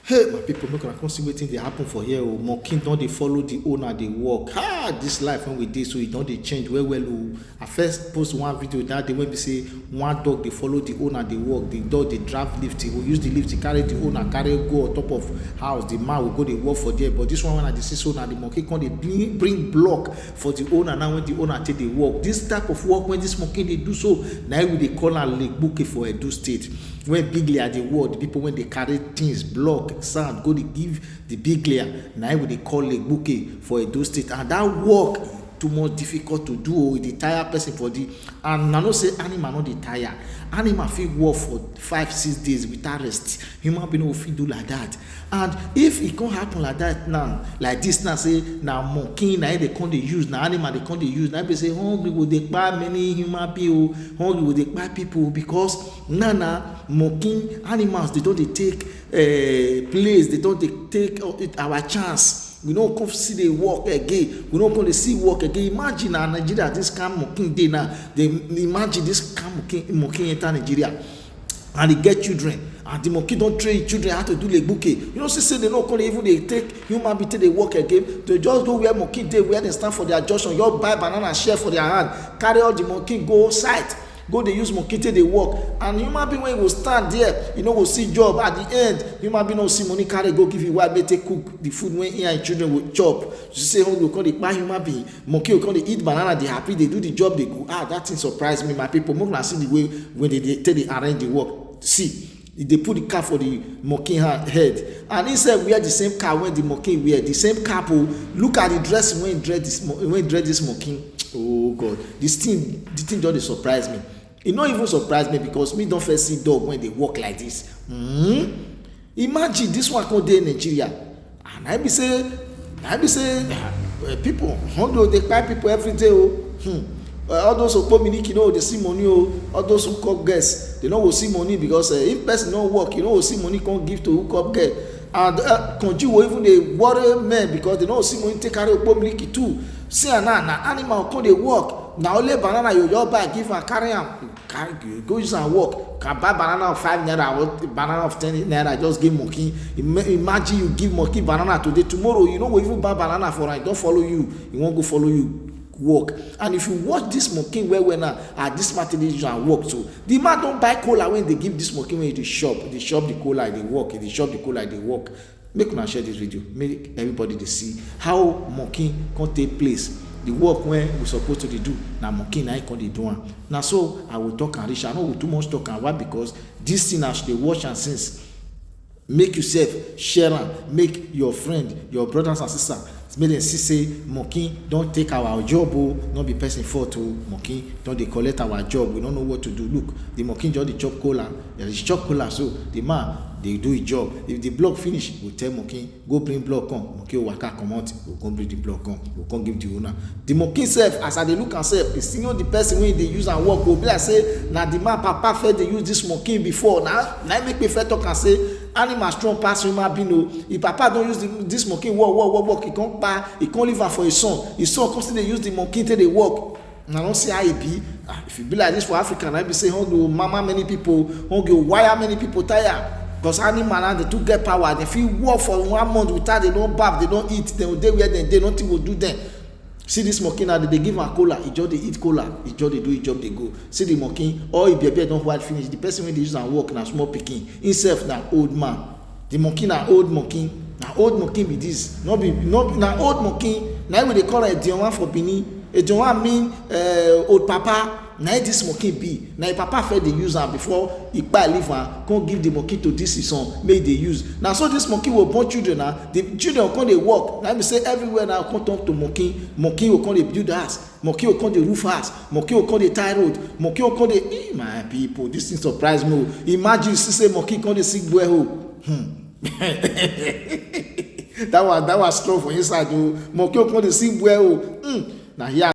Hey, my people, make una come see wetin dey happen for here. Oh, monkey don dey follow the owner dey work. This life when we dey so e don dey change well well. Oh, I first post one video that day when be say one dog dey follow the owner dey work. The dog dey drive lift. He go use the lift to carry the owner, carry go on top of house. The man will go dey work for there. But this one when I dey see so now the monkey come dey bring block for the owner. Now when the owner take dey work, this type of work when this monkey dey do so, now we dey call am legbuke for Edo State. When big layer dey work, the people when they carry things block sand go dey give the big layer, na we dey call legbuke for Edo State. And that work too much difficult to do. E dey tire person for the, and I know say animal no dey tire. Animal fit work for 5-6 days without rest. Human being no fit do like that. And if e come happen like that now, like this now, say na monkey na dey come dey use, na animal dey come dey use, na be say hungry go dey kpai many human being, hungry go dey kpai people, because now monkey animals they don dey take place, they don dey take our chance. We no come see the work again. We no come dey see work again. Imagine na Nigeria this kind monkey dey now. They imagine this kind monkey enter Nigeria, and they get children. And the monkey don't train children how to do legbuke. You know, say they no come even they take human being till they work again. They just go where monkey dey, where they stand for their junction. You buy banana share for their hand, carry all the monkey go site. Go dey use monkey till they work. And human being when you go stand there, you know, go see job at the end. Human being no see money carry go give you wife, they take cook the food when he and children will chop. You say hungry, come dey buy human being. Monkey will come dey eat banana, they happy, they do the job, they go. That thing surprise me, my people. Make una see the way when they tell they arrange the work. See, they put the cap for the monkey head, and instead wear the same cap when the monkey wear. The same cap. Look at the dressing when dress this monkey. Oh God, the thing just dey surprise me. E no even surprise me because me don first see dog when they walk like this. Imagine this one come dey Nigeria, and I be say people hungry dey kpai people every day. All those who come miniki no dey see money. All those who come guests, they no go see money, because if person no work, you no go see money come give to hook up girl. And conjugal even dey worry men because they no see money take carry okpo miliki too. See na animal come dey work, na only banana you just buy give am, carry am, go use am work. Can buy banana of 5 naira or banana of 10 naira, just give monkey. Imagine you give monkey banana today, tomorrow you no go even buy banana for am, e don follow you, e wan go follow you work. And if you watch this monkey well now, this matter dey use am work too. The man don buy cola when they give this monkey when e dey shop the cola, dey work, dey shop the cola, dey work. Make una share this video, make everybody dey see how monkey come take place. The work when we supposed to do, na monkey na come dey do am. Na so I will talk and reach. I no go too much talk and why, because this thing as dey watch and since. Make yourself share am, make your friend, your brothers and sisters, make dem see say monkey don take our job. No be person fault. Monkey don dey collect our job. We don't know what to do. Look, the monkey just dey chop cola. There is chop cola, so the man dey do his job. If the block finish, we tell monkey go bring block come. Monkey waka comot, go come bring the block come, go come give the owner. The monkey sef, as I dey look am sef, e senior the person wey dey use am work go be like say na the man papa first dey use this monkey before. Na make me first talk am say animal strong pass human being. If papa don use this monkey work, he come kpai, he come leave am for his son. His son come still dey use the monkey till dey work. I don't see how e be. If e be like this for Africa, na be say hungry mama many people, hungry wire many people tire. Because animal now they too get power. They fit work for 1 month without they don't bath, they don't eat, they will dey where they nothing will do them. See this monkey now, they give am cola, he just dey eat cola, he just dey do his job, they go. See the monkey, all he baby don't white finish. The person when they use and work na small pikin, himself na old man. The monkey na old monkey, be this. Na old monkey. Now we they call it Edionwan for Benin. Edionwan mean old papa. Now this monkey be. Now papa first they use am before he buy leave am, come give the monkey to this his son, make they use. Now so this monkey will born children now. The children will come they walk. Now we say everywhere now come talk to monkey. Monkey will come they build house. Monkey will come they roof house. Monkey will come they tie road. Monkey will come they. My people, this thing surprise me. Imagine you see say monkey come they sick boy hole. That was strong for inside. Monkey will come they sick boy hole. Now here.